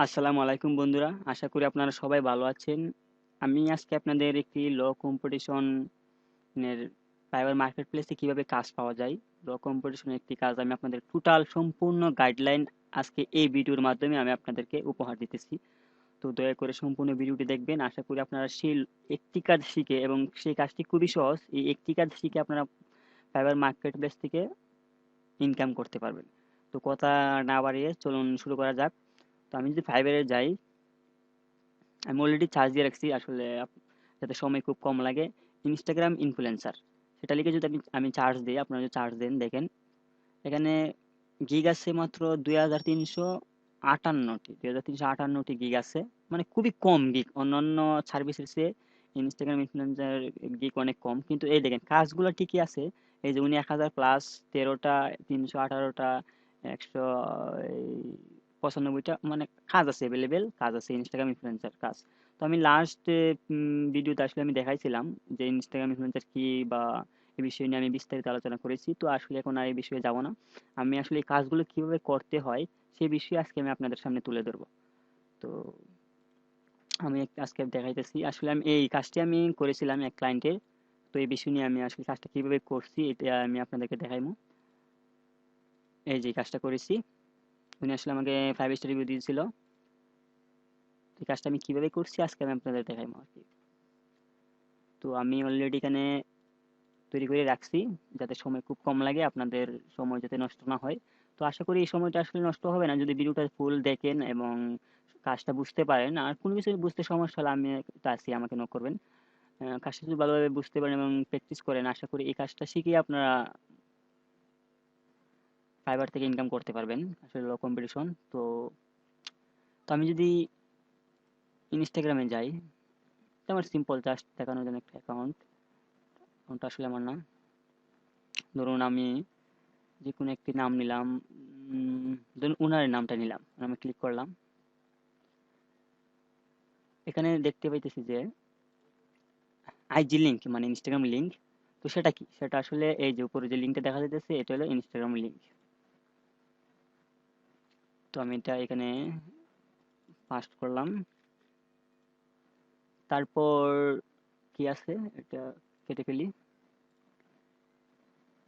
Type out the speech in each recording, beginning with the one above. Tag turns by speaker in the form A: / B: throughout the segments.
A: আসসালামু আলাইকুম বন্ধুরা, আশা করি আপনারা সবাই ভালো আছেন। আমি আজকে আপনাদের একটি কম্পিটিশনের ফাইবার মার্কেট প্লেসে কীভাবে কাজ পাওয়া যায়, কম্পিটিশনের একটি কাজ আমি আপনাদের টোটাল সম্পূর্ণ গাইডলাইন আজকে এই ভিডিওর মাধ্যমে আমি আপনাদেরকে উপহার দিতেছি। তো দয়া করে সম্পূর্ণ ভিডিওটি দেখবেন। আশা করি আপনারা সেই একটি কাজ শিখে, এবং সেই কাজটি খুবই সহজ, এই একটি কাজ শিখে আপনারা ফাইবার মার্কেট প্লেস থেকে ইনকাম করতে পারবেন। তো কথা না বাড়িয়ে চলুন শুরু করা যাক। তো আমি যদি ফাইবারে যাই, আমি অলরেডি চার্জ দিয়ে রাখছি আসলে যাতে সময় খুব কম লাগে। ইনস্টাগ্রাম ইনফ্লুয়েন্সার সেটা লিখে যদি আমি চার্জ দিই, আপনারা যদি চার্জ দেন দেখেন এখানে গিগ আছে মাত্র 2358টি গিগ আছে। মানে খুবই কম গিগ, অন্যান্য সার্ভিসের চেয়ে ইনস্টাগ্রাম ইনফ্লুয়েন্সার গিগ অনেক কম, কিন্তু এই দেখেন কাজগুলো ঠিকই আছে। এই যে উনি 1000 প্লাস 13টা 318টা 195টা মানে কাজ আছে, অ্যাভেলেবেল কাজ আছে ইনস্টাগ্রাম ইনফ্লুয়েন্সার কাজ। তো আমি লাস্ট ভিডিওতে আসলে আমি দেখাইছিলাম যে ইনস্টাগ্রাম ইনফ্লুয়েন্সার কি, বা এই বিষয় নিয়ে আমি বিস্তারিত আলোচনা করেছি। তো আসলে এখন আর এই বিষয়ে যাব না। আমি আসলে এই কাজগুলো কিভাবে করতে হয় সেই বিষয়ে আজকে আমি আপনাদের সামনে তুলে ধরবো। তো আমি আজকে দেখাইতেছি আসলে আমি এই কাজটি আমি করেছিলাম এক ক্লায়েন্টের। তো এই বিষয় নিয়ে আমি আসলে কাজটা কিভাবে করছি এটা আমি আপনাদেরকে দেখাইবো। এই যে কাজটা করেছি, উনি আসলে আমাকে 5 স্টার রিভিউ দিয়েছিল। এই কাজটা আমি কিভাবে করছি আজকে আমি আপনাদের দেখাইবো আর কি। তো আমি অলরেডি এখানে তৈরি করে রাখছি যাতে সময় খুব কম লাগে, আপনাদের সময় যাতে নষ্ট না হয়। তো আশা করি এই সময়টা আসলে নষ্ট হবে না যদি ভিডিওটা ফুল দেখেন এবং কাজটা বুঝতে পারেন। আর কোনো কিছু বুঝতে সমস্যা হলে আমি তো আছি, আমাকে নক করবেন। কাজটা যদি ভালোভাবে বুঝতে পারেন এবং প্র্যাকটিস করেন, আশা করি এই কাজটা শিখেই আপনারা ফাইবার থেকে ইনকাম করতে পারবেন। আসলে লো কম্পিটিশন তো। তো আমি যদি ইনস্টাগ্রামে যাই, এটা আমার সিম্পল জাস্ট দেখানোর জন্য একটা অ্যাকাউন্ট আসলে আমার না। ধরুন আমি যে কোনো একটি নাম নিলাম, ধরুন উনার নামটা নিলাম, আমি ক্লিক করলাম। এখানে দেখতে পাইতেছি যে আইজি লিঙ্ক মানে ইনস্টাগ্রাম লিঙ্ক। তো সেটা কি, সেটা আসলে এই যে উপরে যে লিঙ্কটা দেখা যাইতেছে এটা হলো ইনস্টাগ্রাম লিঙ্ক। তো আমি এটা এখানে পাস্ট করলাম। তারপর কি আছে এটা কেটে ফেলি।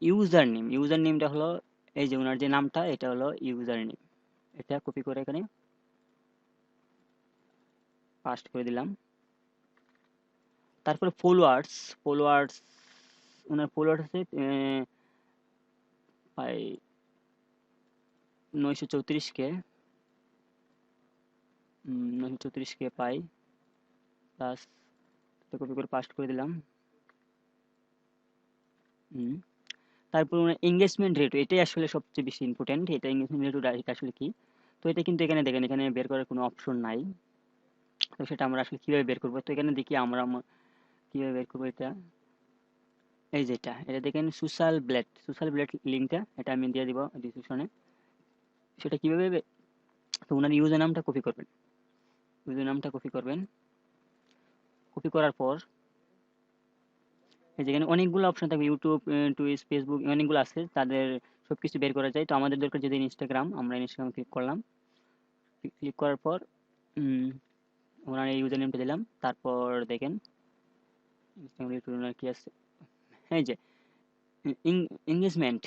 A: ইউজার নেমটা হলো এই যে ওনার যে নামটা এটা হলো ইউজার নেম। এটা কপি করে এখানে পাস্ট করে দিলাম। তারপরে ফলোয়ার্স ওনার ফলোয়ার্স আছে প্রায় 934 কে। 934 কে পাই প্লাস, কপি করে পাস্ট করে দিলাম। হুম। তারপর এঙ্গেজমেন্ট রেট, এটাই আসলে সবচেয়ে বেশি ইম্পর্টেন্ট। এটা এঙ্গেজমেন্ট রেট এটা আসলে কি, তো এটা কিন্তু এখানে দেখেন এখানে বের করার কোনো অপশন নাই। তো সেটা আমরা আসলে কিভাবে বের করবো, তো এখানে দেখি আমরা কিভাবে বের করবো এটা। এই যে এটা দেখেন সোশ্যাল ব্লেড লিঙ্কটা, এটা আমি দিয়ে দিব ডিসক্রিপশনে। সেটা কিভাবে তো ওনার ইউজার নামটা কপি করবেন। কপি করার পর এই যেখানে অনেকগুলো অপশন থাকবে, ইউটিউব, টুইচ, ফেসবুক, অনেকগুলো আছে, তাদের সবকিছু বের করা যায়। তো আমাদের দরকার যদি ইনস্টাগ্রাম, আমরা ইনস্টাগ্রাম ক্লিক করলাম। ক্লিক করার পর ওনার এই ইউজার নেমটা দিলাম। তারপর দেখেন ইনস্টাগ্রাম ওনার কি আছে, এই যে এঙ্গেজমেন্ট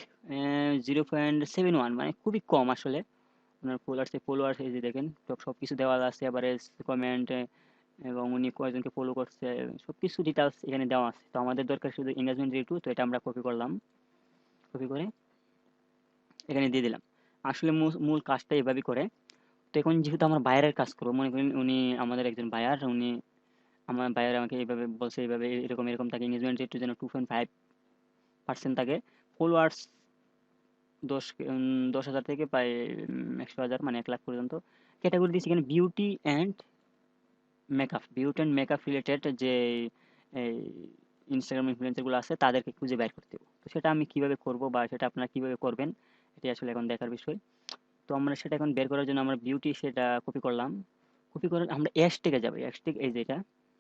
A: 0.71, মানে খুবই কম আসলে। ওনার ফলোয়ার্স এই যে দেখেন সব কিছু দেওয়া আছে, এভারেজ কমেন্ট এবং উনি কয়জনকে ফলো করছে, সবকিছু ডিটেলস এখানে দেওয়া আছে। তো আমাদের দরকার শুধু এঙ্গেজমেন্ট রেটু, তো এটা আমরা কপি করলাম। কপি করে এখানে দিয়ে দিলাম। আসলে মূল কাজটা এভাবেই করে। তো এখন যেহেতু আমরা বায়ারের কাজ করবো, মনে করেন উনি আমাদের একজন বায়ার, উনি আমার বায়ার আমাকে এইভাবে বলছে, এইভাবে এরকম এরকম থাকে, এঙ্গেজমেন্ট রেট যেন 2.5% থাকে। ফলোয়ার্স 10,000 থেকে প্রায় 100,000 মানে 1 লাখ পর্যন্ত। ক্যাটাগরি দিচ্ছি এখানে বিউটি অ্যান্ড মেকআপ রিলেটেড যে এই ইনস্টাগ্রাম ইনফ্লুয়েন্সার গুলো আছে তাদেরকে খুঁজে বের করতে হবে। তো সেটা আমি কিভাবে করব বা সেটা আপনারা কিভাবে করবেন, এটাই আসলে এখন দেখার বিষয়। তো আমরা সেটা এখন বের করার জন্য আমরা বিউটি সেটা কপি করলাম। কপি করে আমরা হ্যাশট্যাগে যাবো। হ্যাশট্যাগ এই যেটা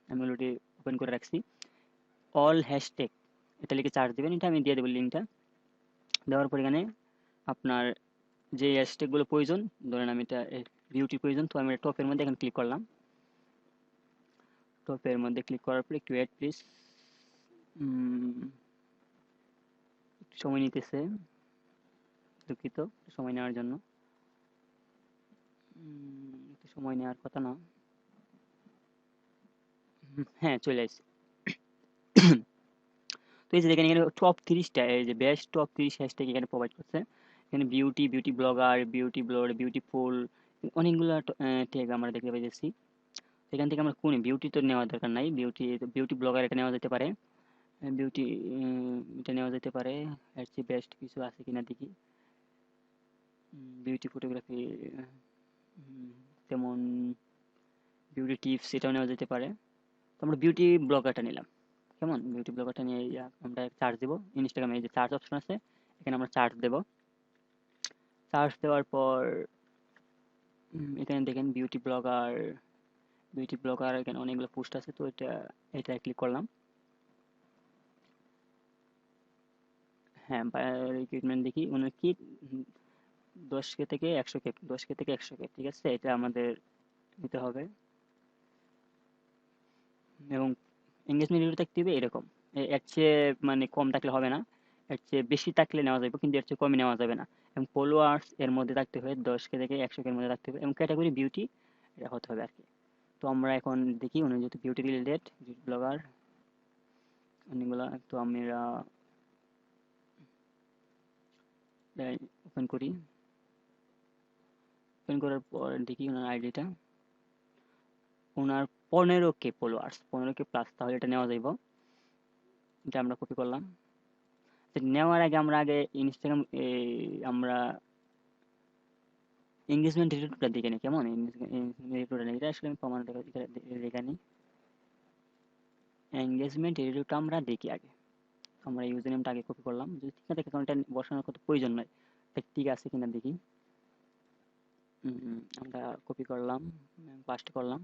A: আমি অলরেডি ওপেন করে রাখছি, অল হ্যাশট্যাগ, এটা লিখে চার্জ দিবেন। এটা আমি দিয়ে দেবো লিঙ্কটা। দেওয়ার পর এখানে আপনার যে হ্যাশট্যাগ গুলো প্রয়োজন, ধরেন আমি এটা বিউটি প্রয়োজন, তো আমি টপের মধ্যে এখানে ক্লিক করলাম। টপের মধ্যে ক্লিক করার পরে একটু ওয়েট প্লিজ, সময় নিতেছে, দুঃখিত সময় নেওয়ার জন্য। একটু সময় নেওয়ার কথা না। হ্যাঁ, চলে আসছে। তো এই যে দেখেন এখানে টপ 30টা, এই যে বেস্ট টপ 30 হ্যাশট্যাগ এখানে প্রোভাইড করছে। এখানে beauty, beauty blogger, beauty blogger, beautiful, অনেকগুলো ট্যাগ আমরা দেখতে পাইতেছি। এখান থেকে আমরা কোন বিউটি তো নেওয়ার দরকার নাই, বিউটি বিউটি ব্লগার এটা নেওয়া যেতে পারে, বিউটি এটা নেওয়া যেতে পারে। এর চেয়ে বেস্ট কিছু আছে কিনা দেখি। বিউটি ফটোগ্রাফি, যেমন বিউটি টিপস এটাও নেওয়া যেতে পারে। তো আমরা বিউটি ব্লগারটা নিলাম। কেমন, বিউটি ব্লগারটা নিয়ে আমরা চার্জ দেবো। ইনস্টাগ্রামে এই যে চার্জ অপশন আছে, এখানে আমরা চার্জ দেব। চার্জ দেওয়ার পর এখানে দেখেন বিউটি ব্লগার, বিউটি ব্লগার এখানে অনেকগুলো পোস্ট আছে, তো এটা এটা ক্লিক করলাম। হ্যাঁ, রিক্রুটমেন্ট দেখি উনি কি 10K থেকে 100K, 10K থেকে 100K, ঠিক আছে, এটা আমাদের নিতে হবে। এবং এঙ্গেজমেন্ট রেট থাকতে হবে এরকম, এর চেয়ে মানে কম থাকলে হবে না, এর চেয়ে বেশি থাকলে নেওয়া যাবে, কিন্তু এর চেয়ে কমই নেওয়া যাবে না। এবং ফলোয়ার্স এর মধ্যে থাকতে হবে, 10K থেকে 100K এর মধ্যে থাকতে হবে, এবং ক্যাটাগরি বিউটি এটা হতে হবে আর কি। তো আমরা এখন দেখি উনি যেহেতু বিউটি রিলেটেড বিউটি ব্লগার অনেকগুলা, তো আমরা ওপেন করি। ওপেন করার পর দেখি ওনার আইডিটা, ওনার 15K ফলোয়ার্স, 15K প্লাস, তাহলে এটা নেওয়া যাইব। এটা আমরা কপি করলাম। তো নেওয়ার আগে আমরা ইনস্টাগ্রাম আমরা এঙ্গেজমেন্ট রেটটা দেখে নিই, কেমন রেটটা নেই, এটা আসলে আমি প্রমাণ দেখে নিই। এঙ্গেজমেন্ট রেটটা আমরা দেখি আগে। আমরা ইউজার নেমটা আগে কপি করলাম, যদি ঠিক না থাকে কারণ এটা বসানোর কত প্রয়োজন নয়, ঠিক আছে কিনা দেখি। আমরা কপি করলাম, পাস্ট করলাম।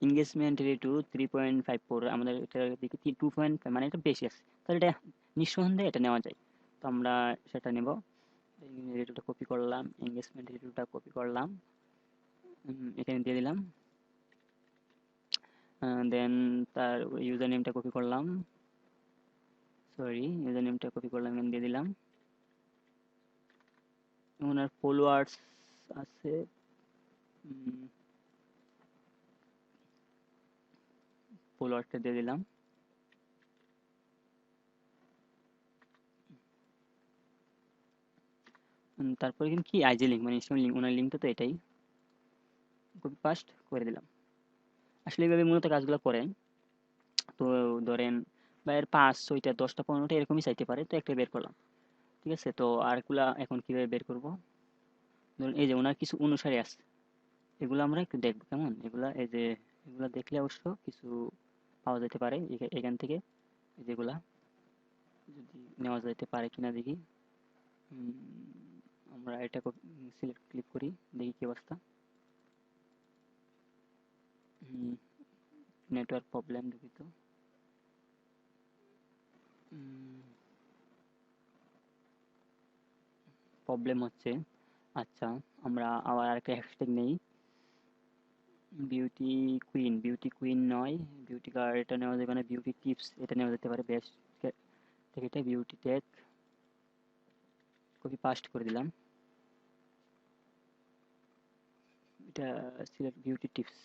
A: এঙ্গেজমেন্ট রেট 3.54, আমাদের এটা দেখি 2.5, মানে এটা বেশি আছে, তাহলে এটা নিঃসন্দেহে এটা নেওয়া যায়। তো আমরা সেটা নেব। রেটটা কপি করলাম, এঙ্গেজমেন্ট রেটটা কপি করলাম, এখানে দিয়ে দিলাম। দেন তার ইউজার নেমটা কপি করলাম, ইউজার নেমটা কপি করলাম, এখানে দিয়ে দিলাম। ওনার ফলোয়ার্স আছে, ফলোয়ার্সটা দিয়ে দিলাম। তারপরে কিন্তু কি আইজি লিঙ্ক, মানে ইনস্টাগ্রাম লিঙ্ক, ওনার লিঙ্কটা তো এটাই, কপি পাস্ট করে দিলাম। আসলে এইভাবে মূলত কাজগুলো করেন। তো ধরেন বা এর 5, 6টা, 10টা, 15টা এরকমই চাইতে পারে, তো একটা বের করলাম, ঠিক আছে। তো আরগুলা এখন কিভাবে বের করব, ধরুন এই যে ওনার কিছু অনুসারী আছে, এগুলো আমরা একটু দেখবো কেমন, এগুলা এই যে এগুলা দেখলে অবশ্য কিছু পাওয়া যেতে পারে এখান থেকে, যেগুলা যদি নেওয়া যেতে পারে কিনা দেখি। আমরা এটা সিলেক্ট ক্লিক করি, দেখি কি অবস্থা। নেটওয়ার্ক প্রবলেম, দুঃখিত। প্রবলেম হচ্ছে। আচ্ছা, আমরা আবার আরেকটা হ্যাশট্যাগ নেই, বিউটি কুইন, বিউটি কুইন নয়, বিউটি গার্ড এটা নেওয়া যাবে না, বিউটি টিপস এটা নেওয়া যেতে পারে, বেস্ট থেকে এটা বিউটি টেক, কপি পাস্ট করে দিলাম। এটা সিলেক্ট বিউটি টিপস,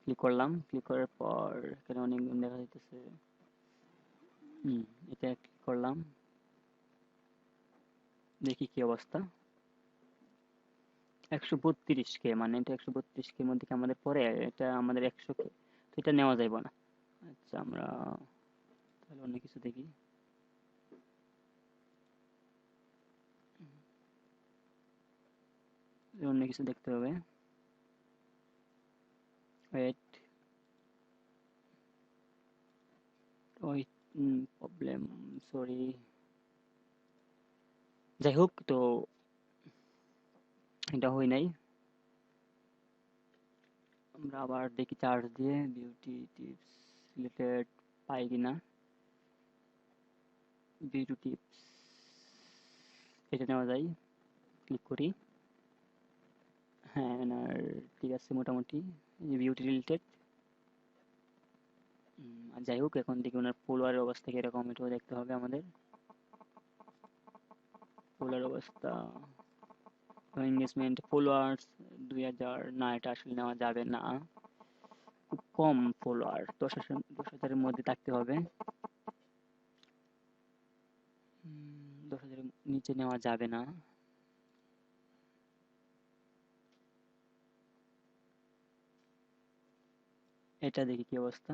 A: ক্লিক করলাম। ক্লিক করার পর এখানে অনেক দেখা যাইতেছে, এটা ক্লিক করলাম, দেখি কি অবস্থা। 132K, মানে এটা 132K মধ্যে কি আমাদের পরে, এটা আমাদের 100K, তো এটা নেওয়া যাইব না। আচ্ছা, আমরা তাহলে অন্য কিছু দেখি। অন্য কিছু দেখতে হবে, ওয়েট, ওই প্রবলেম, সরি। যাই হোক, তো এটা হয় নাই। আমরা আবার দেখি চার্জ দিয়ে বিউটি টিপস রিলেটেড পাই কিনা। ভিডিও টিপস, এটা নেওয়া যায়, ক্লিক করি। হ্যাঁ এনার ঠিক আছে মোটামুটি, বিউটি রিলেটেড। যাই হোক এখন দেখি ওনার ফলোয়ারের অবস্থা কিরকম, এটাও দেখতে হবে আমাদের। ফলোয়ার অবস্থা, এঙ্গেজমেন্ট, ফলোয়ার্স 2000, না এটা আসলে নেওয়া যাবে না, খুব কম ফলোয়ার, 10,000-এর মধ্যে থাকতে হবে। 10,000-এর নিচে নেওয়া যাবে না। এটা দেখি কি অবস্থা।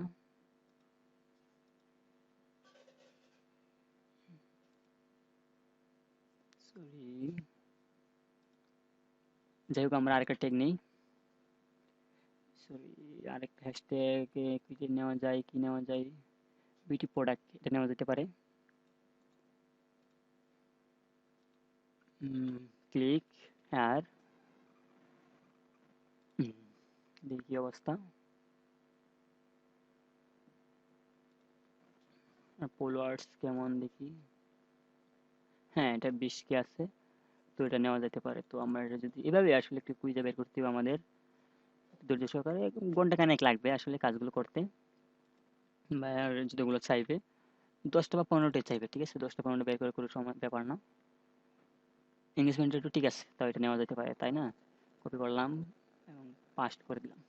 A: সরি, যাই হোক আমরা আরেকটা ট্যাগ নেই। সরি, আরেকটা হ্যাশট্যাগ কি নেওয়া যায়, কি নেওয়া যায়, বিউটি প্রোডাক্ট, এটা নেওয়া যেতে পারে। ক্লিক হ্যার, দেখি কি অবস্থা। ফলোয়ার্স কেমন দেখি, হ্যাঁ এটা 20K আছে, তো এটা নেওয়া যেতে পারে। তো আমরা এটা যদি এভাবে আসলে একটু খুঁজে বের করতে হবে আমাদের, ধৈর্য সহকারে ঘন্টা খানেক লাগবে আসলে কাজগুলো করতে, বা আর যেগুলো চাইবে 10টা বা 15টা চাইবে, ঠিক আছে 10টা 15টা বের করে কোনো সময় ব্যাপার না। এঙ্গেজমেন্ট একটু ঠিক আছে, তাও এটা নেওয়া যেতে পারে তাই না। কপি করলাম এবং পাস্ট করে দিলাম,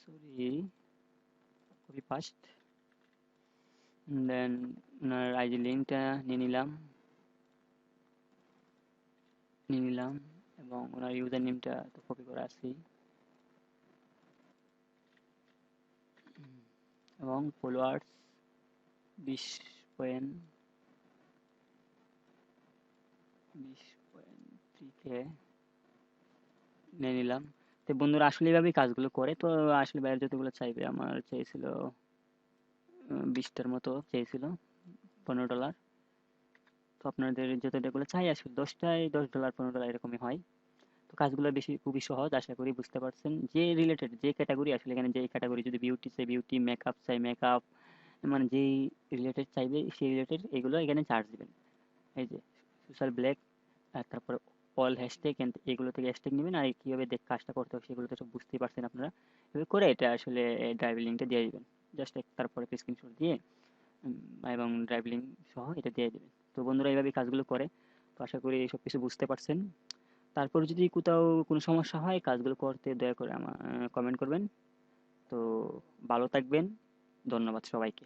A: সরি, কপি পাস্ট। দেন ওনার আইডি লিঙ্কটা নিয়ে নিলাম এবং ওনার ইউজার নেমটা তো কপি করে আসছি, এবং ফলোয়ার্স 20.3K নিয়ে নিলাম। তো বন্ধুরা আসলে এইভাবেই কাজগুলো করে। তো আসলে বাইরে যতগুলো চাইবে, আমার চেয়েছিল 20টার মতো চেয়েছিল, $15। তো আপনাদের যতগুলো চাই আসলে 10টায় $10, $15 এরকমই হয়। তো কাজগুলো খুবই সহজ, আশা করি বুঝতে পারছেন। যে রিলেটেড যে ক্যাটাগরি আসলে, এখানে যে ক্যাটাগরি, যদি বিউটি চাই বিউটি, মেকআপ চাই মেকআপ, মানে যেই রিলেটেড চাইবে সেই রিলেটেড এগুলো এখানে চার্জ দিবেন। এই যে সোশ্যাল ব্ল্যাক, আর তারপরে অল হ্যাশট্যাগ, এগুলো থেকে হ্যাশট্যাগ নেবেন, আর কীভাবে কাজটা করতে হবে সেগুলো তো সব বুঝতেই পারছেন আপনারা। এভাবে করে এটা আসলে ড্রাইভ লিঙ্কটা দিয়ে দিবেন, জাস্ট তারপরে স্ক্রিনশট দিয়ে এবং ড্রাইভ লিঙ্ক সহ এটা দিয়ে দেবেন। তো বন্ধুরা এইভাবে কাজগুলো করে। তো আশা করি সব কিছু বুঝতে পারছেন। তারপর যদি কোথাও কোনো সমস্যা হয় কাজগুলো করতে, দয়া করে আমার কমেন্ট করবেন। তো ভালো থাকবেন, ধন্যবাদ সবাইকে।